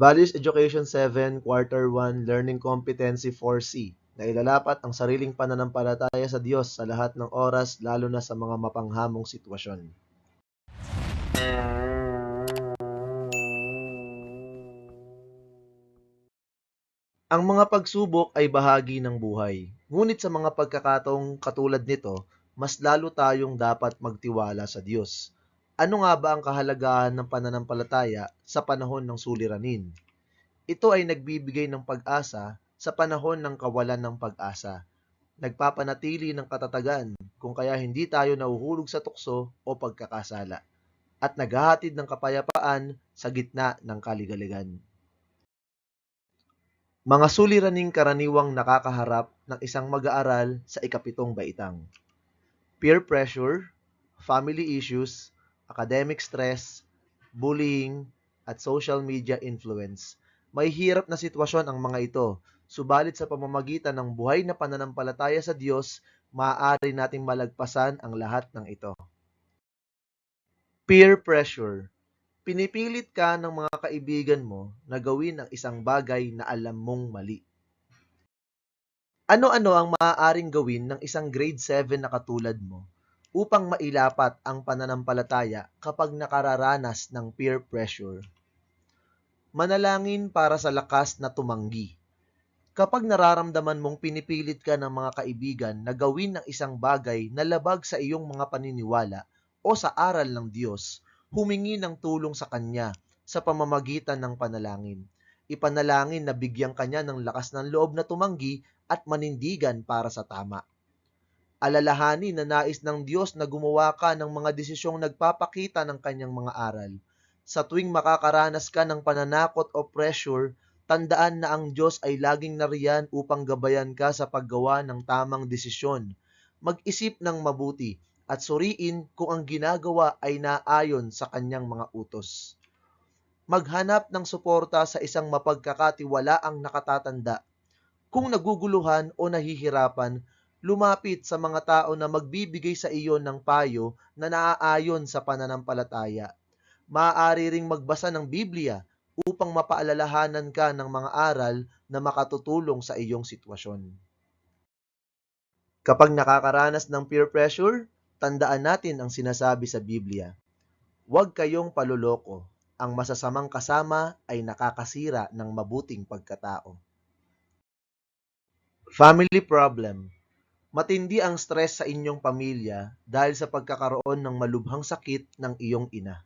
Values Education 7, Quarter 1, Learning Competency 4C, na ilalapat ang sariling pananampalataya sa Diyos sa lahat ng oras lalo na sa mga mapanghamong sitwasyon. Ang mga pagsubok ay bahagi ng buhay, ngunit sa mga pagkakataong katulad nito, mas lalo tayong dapat magtiwala sa Diyos. Ano nga ba ang kahalagahan ng pananampalataya sa panahon ng suliranin? Ito ay nagbibigay ng pag-asa sa panahon ng kawalan ng pag-asa. Nagpapanatili ng katatagan kung kaya hindi tayo nahuhulog sa tukso o pagkakasala, at naghahatid ng kapayapaan sa gitna ng kaligaligan. Mga suliraning karaniwang nakakaharap ng isang mag-aaral sa ikapitong baitang: peer pressure, family issues, academic stress, bullying, at social media influence. May hirap na sitwasyon ang mga ito, subalit sa pamamagitan ng buhay na pananampalataya sa Diyos, maaari nating malagpasan ang lahat ng ito. Peer pressure. Pinipilit ka ng mga kaibigan mo na gawin ang isang bagay na alam mong mali. Ano-ano ang maaaring gawin ng isang grade 7 na katulad mo upang mailapat ang pananampalataya kapag nakararanas ng peer pressure? Manalangin para sa lakas na tumanggi. Kapag nararamdaman mong pinipilit ka ng mga kaibigan na gawin ang isang bagay na labag sa iyong mga paniniwala o sa aral ng Diyos, humingi ng tulong sa Kanya sa pamamagitan ng panalangin. Ipanalangin na bigyan Kanya ng lakas ng loob na tumanggi at manindigan para sa tama. Alalahanin na nais ng Diyos na gumawa ka ng mga desisyong nagpapakita ng Kanyang mga aral. Sa tuwing makakaranas ka ng pananakot o pressure, tandaan na ang Diyos ay laging nariyan upang gabayan ka sa paggawa ng tamang desisyon. Mag-isip ng mabuti at suriin kung ang ginagawa ay naayon sa Kanyang mga utos. Maghanap ng suporta sa isang mapagkakatiwalaang nakatatanda. Kung naguguluhan o nahihirapan, lumapit sa mga tao na magbibigay sa iyo ng payo na naaayon sa pananampalataya. Maaari ring magbasa ng Biblia upang mapaalalahanan ka ng mga aral na makatutulong sa iyong sitwasyon. Kapag nakakaranas ng peer pressure, tandaan natin ang sinasabi sa Biblia. Huwag kayong paluloko. Ang masasamang kasama ay nakakasira ng mabuting pagkatao. Family problem. Matindi ang stress sa inyong pamilya dahil sa pagkakaroon ng malubhang sakit ng iyong ina.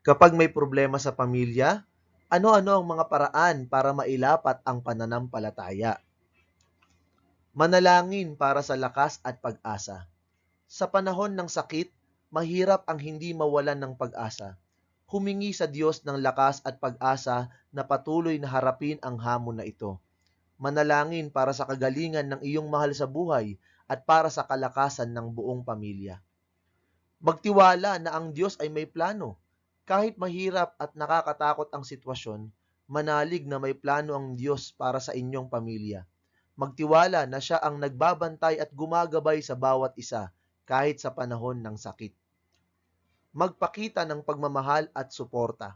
Kapag may problema sa pamilya, ano-ano ang mga paraan para mailapat ang pananampalataya? Manalangin para sa lakas at pag-asa. Sa panahon ng sakit, mahirap ang hindi mawalan ng pag-asa. Humingi sa Diyos ng lakas at pag-asa na patuloy na harapin ang hamon na ito. Manalangin para sa kagalingan ng iyong mahal sa buhay at para sa kalakasan ng buong pamilya. Magtiwala na ang Diyos ay may plano. Kahit mahirap at nakakatakot ang sitwasyon, manalig na may plano ang Diyos para sa inyong pamilya. Magtiwala na siya ang nagbabantay at gumagabay sa bawat isa kahit sa panahon ng sakit. Magpakita ng pagmamahal at suporta.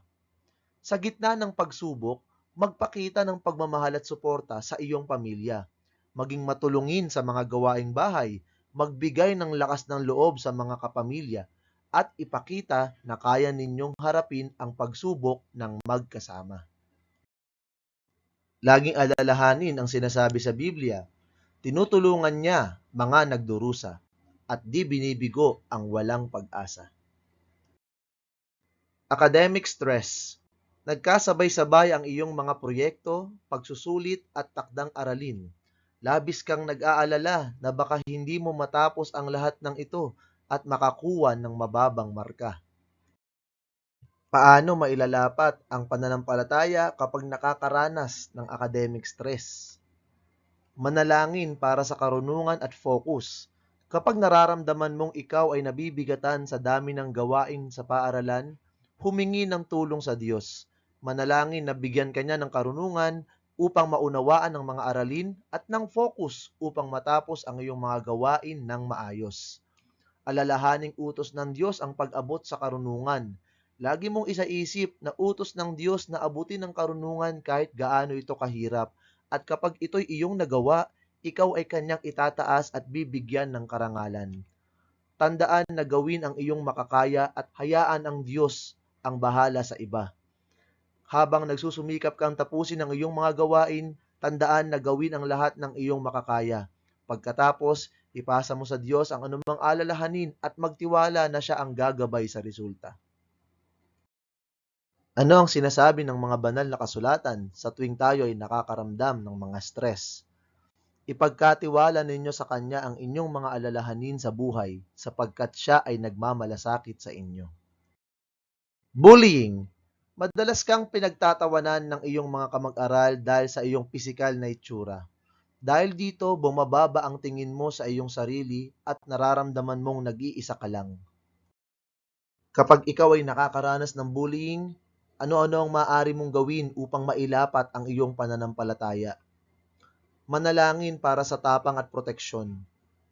Sa gitna ng pagsubok, magpakita ng pagmamahal at suporta sa iyong pamilya. Maging matulungin sa mga gawaing bahay, magbigay ng lakas ng loob sa mga kapamilya, at ipakita na kaya ninyong harapin ang pagsubok ng magkasama. Laging alalahanin ang sinasabi sa Biblia, tinutulungan niya mga nagdurusa at di binibigo ang walang pag-asa. Academic stress. Nagkasabay-sabay ang iyong mga proyekto, pagsusulit at takdang aralin. Labis kang nag-aalala na baka hindi mo matapos ang lahat ng ito at makakuha ng mababang marka. Paano mailalapat ang pananampalataya kapag nakakaranas ng academic stress? Manalangin para sa karunungan at focus. Kapag nararamdaman mong ikaw ay nabibigatan sa dami ng gawain sa paaralan, humingi ng tulong sa Diyos. Manalangin na bigyan ka niya ng karunungan upang maunawaan ang mga aralin at ng focus upang matapos ang iyong mga gawain ng maayos. Alalahaning utos ng Diyos ang pag-abot sa karunungan. Lagi mong isaisip na utos ng Diyos na abutin ng karunungan kahit gaano ito kahirap, at kapag ito'y iyong nagawa, ikaw ay kanyang itataas at bibigyan ng karangalan. Tandaan na gawin ang iyong makakaya at hayaan ang Diyos ang bahala sa iba. Habang nagsusumikap kang tapusin ang iyong mga gawain, tandaan na gawin ang lahat ng iyong makakaya. Pagkatapos, ipasa mo sa Diyos ang anumang alalahanin at magtiwala na siya ang gagabay sa resulta. Ano ang sinasabi ng mga banal na kasulatan sa tuwing tayo ay nakakaramdam ng mga stress? Ipagkatiwala ninyo sa Kanya ang inyong mga alalahanin sa buhay sapagkat siya ay nagmamalasakit sa inyo. Bullying. Madalas kang pinagtatawanan ng iyong mga kamag-aral dahil sa iyong pisikal na itsura. Dahil dito, bumababa ang tingin mo sa iyong sarili at nararamdaman mong nag-iisa ka lang. Kapag ikaw ay nakakaranas ng bullying, ano-ano ang maaari mong gawin upang mailapat ang iyong pananampalataya? Manalangin para sa tapang at proteksyon.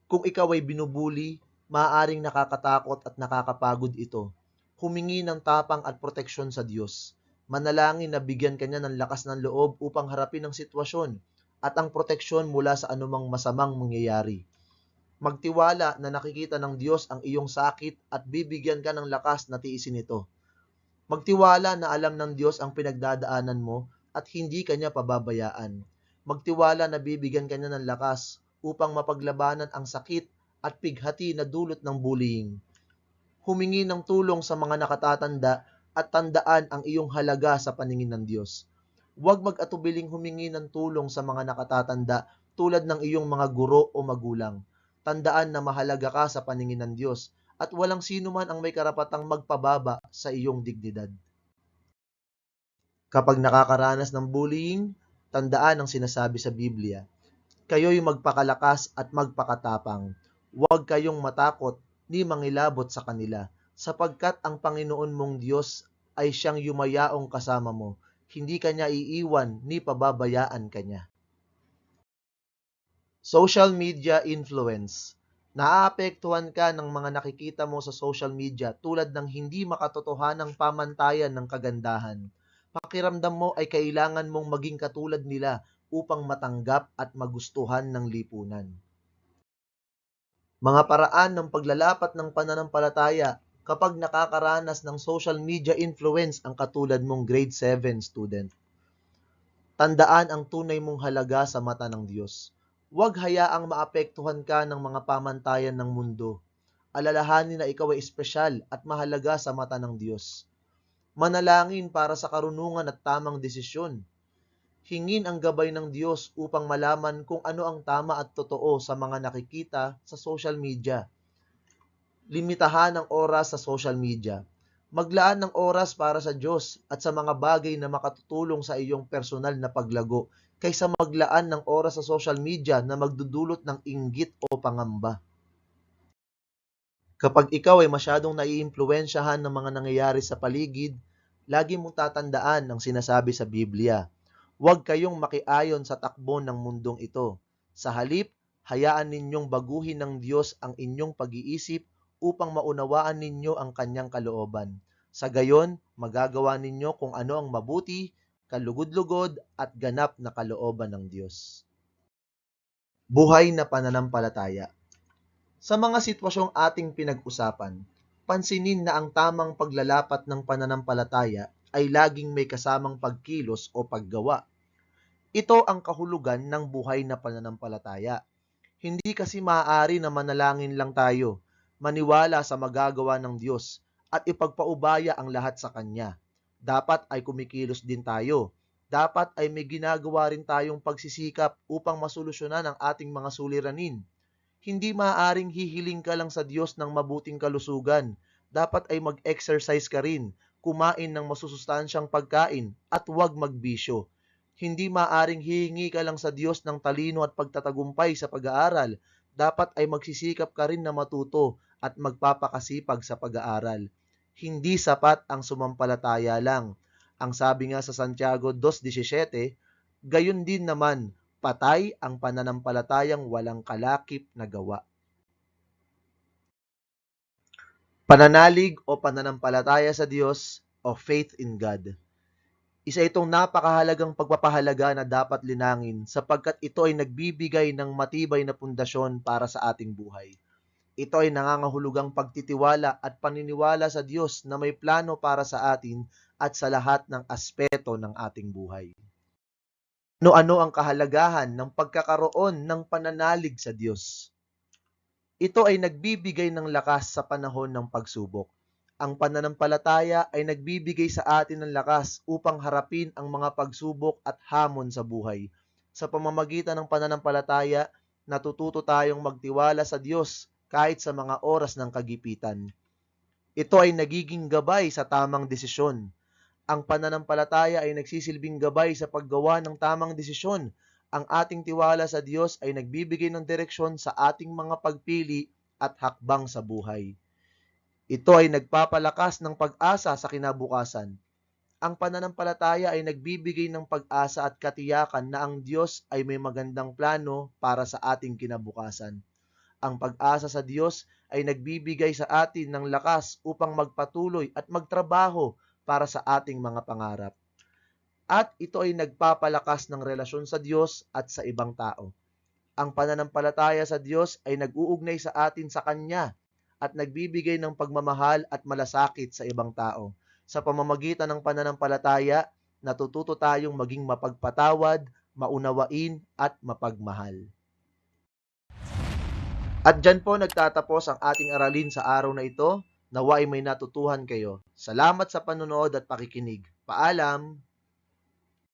Kung ikaw ay binubuli, maaaring nakakatakot at nakakapagod ito. Humingi ng tapang at proteksyon sa Diyos. Manalangin na bigyan kanya ng lakas ng loob upang harapin ang sitwasyon at ang proteksyon mula sa anumang masamang mangyayari. Magtiwala na nakikita ng Diyos ang iyong sakit at bibigyan ka ng lakas na tiisin ito. Magtiwala na alam ng Diyos ang pinagdadaanan mo at hindi kanya pababayaan. Magtiwala na bibigyan kanya ng lakas upang mapaglabanan ang sakit at pighati na dulot ng bullying. Humingi ng tulong sa mga nakatatanda at tandaan ang iyong halaga sa paningin ng Diyos. Huwag mag-atubiling humingi ng tulong sa mga nakatatanda tulad ng iyong mga guro o magulang. Tandaan na mahalaga ka sa paningin ng Diyos at walang sino man ang may karapatang magpababa sa iyong dignidad. Kapag nakakaranas ng bullying, tandaan ang sinasabi sa Biblia. Kayo'y magpakalakas at magpakatapang. Huwag kayong matakot ni mangilabot sa kanila, sapagkat ang Panginoon mong Diyos ay siyang yumayaong kasama mo. Hindi kanya iiwan ni pababayaan kanya. Social media influence. Naaapektuhan ka ng mga nakikita mo sa social media tulad ng hindi makatotohanang pamantayan ng kagandahan. Pakiramdam mo ay kailangan mong maging katulad nila upang matanggap at magustuhan ng lipunan. Mga paraan ng paglalapat ng pananampalataya kapag nakakaranas ng social media influence ang katulad mong grade 7 student. Tandaan ang tunay mong halaga sa mata ng Diyos. Huwag hayaang maapektuhan ka ng mga pamantayan ng mundo. Alalahanin na ikaw ay espesyal at mahalaga sa mata ng Diyos. Manalangin para sa karunungan at tamang desisyon. Hingin ang gabay ng Diyos upang malaman kung ano ang tama at totoo sa mga nakikita sa social media. Limitahan ang oras sa social media. Maglaan ng oras para sa Diyos at sa mga bagay na makatutulong sa iyong personal na paglago kaysa maglaan ng oras sa social media na magdudulot ng inggit o pangamba. Kapag ikaw ay masyadong naiimpluwensyahan ng mga nangyayari sa paligid, lagi mong tatandaan ang sinasabi sa Biblia. Huwag kayong makiayon sa takbo ng mundong ito. Sa halip, hayaan ninyong baguhin ng Diyos ang inyong pag-iisip upang maunawaan ninyo ang kanyang kalooban. Sa gayon, magagawa ninyo kung ano ang mabuti, kalugod-lugod at ganap na kalooban ng Diyos. Buhay na pananampalataya. Sa mga sitwasyong ating pinag-usapan, pansinin na ang tamang paglalapat ng pananampalataya ay laging may kasamang pagkilos o paggawa. Ito ang kahulugan ng buhay na pananampalataya. Hindi kasi maaari na manalangin lang tayo, maniwala sa magagawa ng Diyos, at ipagpaubaya ang lahat sa Kanya. Dapat ay kumikilos din tayo. Dapat ay may ginagawa rin tayong pagsisikap upang masolusyonan ang ating mga suliranin. Hindi maaaring hihiling ka lang sa Diyos ng mabuting kalusugan. Dapat ay mag-exercise ka rin, kumain ng masusustansyang pagkain, at huwag magbisyo. Hindi maaaring hihingi ka lang sa Diyos ng talino at pagtatagumpay sa pag-aaral. Dapat ay magsisikap ka rin na matuto at magpapakasipag sa pag-aaral. Hindi sapat ang sumampalataya lang. Ang sabi nga sa Santiago 2:17, gayon din naman, patay ang pananampalatayang walang kalakip na gawa. Pananalig o pananampalataya sa Diyos o faith in God. Isa itong napakahalagang pagpapahalaga na dapat linangin sapagkat ito ay nagbibigay ng matibay na pundasyon para sa ating buhay. Ito ay nangangahulugang pagtitiwala at paniniwala sa Diyos na may plano para sa atin at sa lahat ng aspeto ng ating buhay. Ano ang kahalagahan ng pagkakaroon ng pananalig sa Diyos? Ito ay nagbibigay ng lakas sa panahon ng pagsubok. Ang pananampalataya ay nagbibigay sa atin ng lakas upang harapin ang mga pagsubok at hamon sa buhay. Sa pamamagitan ng pananampalataya, natututo tayong magtiwala sa Diyos kahit sa mga oras ng kagipitan. Ito ay nagiging gabay sa tamang desisyon. Ang pananampalataya ay nagsisilbing gabay sa paggawa ng tamang desisyon. Ang ating tiwala sa Diyos ay nagbibigay ng direksyon sa ating mga pagpili at hakbang sa buhay. Ito ay nagpapalakas ng pag-asa sa kinabukasan. Ang pananampalataya ay nagbibigay ng pag-asa at katiyakan na ang Diyos ay may magandang plano para sa ating kinabukasan. Ang pag-asa sa Diyos ay nagbibigay sa atin ng lakas upang magpatuloy at magtrabaho para sa ating mga pangarap. At ito ay nagpapalakas ng relasyon sa Diyos at sa ibang tao. Ang pananampalataya sa Diyos ay nag-uugnay sa atin sa Kanya at nagbibigay ng pagmamahal at malasakit sa ibang tao. Sa pamamagitan ng pananampalataya, natututo tayong maging mapagpatawad, maunawain at mapagmahal. At dyan po nagtatapos ang ating aralin sa araw na ito. Nawa ay may natutuhan kayo. Salamat sa panonood at pakikinig. Paalam!